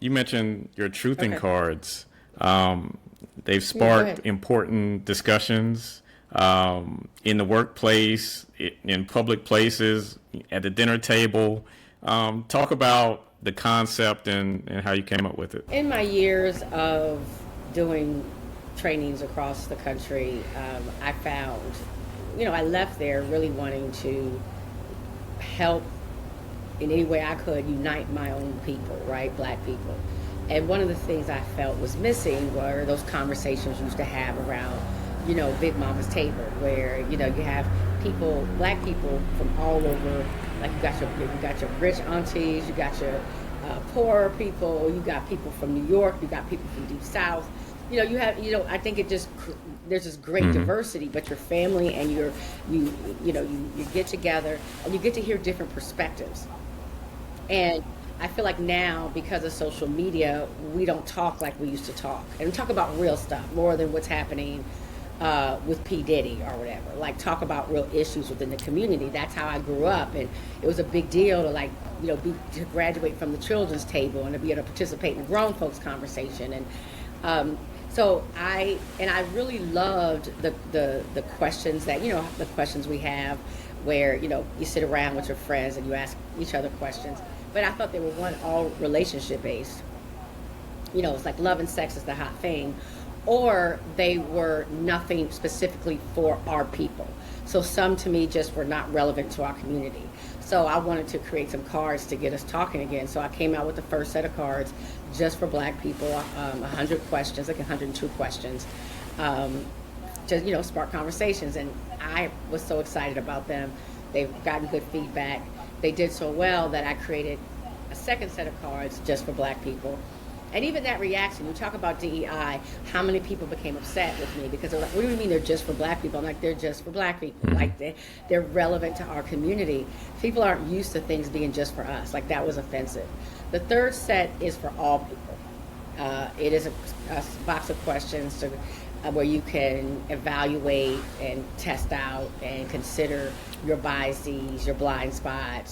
You mentioned your truthing Okay. cards. They've Yeah, go sparked ahead. important discussions in the workplace, in public places, at the dinner table. Talk about the concept and how you came up with it. In my years of doing trainings across the country, I found, I left there really wanting to help in any way I could unite my own people, right? Black people. And one of the things I felt was missing were those conversations we used to have around, Big Mama's table, where, you have people, black people from all over, like you got your rich aunties, you got your poor people, you got people from New York, you got people from deep south. I think there's this great diversity, but your family and you get together and you get to hear different perspectives. And I feel like now, because of social media, we don't talk like we used to talk. And we talk about real stuff more than what's happening with P. Diddy or whatever. Like, talk about real issues within the community. That's how I grew up. And it was a big deal to, like, to graduate from the children's table and to be able to participate in the grown folks conversation. And I really loved the questions that, the questions we have where, you sit around with your friends and you ask each other questions. But I thought they were all relationship based. It's like love and sex is the hot thing, or they were nothing specifically for our people. So some to me just were not relevant to our community. So I wanted to create some cards to get us talking again. So I came out with the first set of cards just for black people, 100 questions, like 102 questions, just, spark conversations. And I was so excited about them. They've gotten good feedback. They did so well that I created a second set of cards just for black people. And even that reaction, you talk about DEI, how many people became upset with me because they're like, what do you mean they're just for black people? I'm like, they're just for black people. Like, they're relevant to our community. People aren't used to things being just for us. Like, that was offensive. The third set is for all people. It is a box of questions where you can evaluate and test out and consider your biases, your blind spots,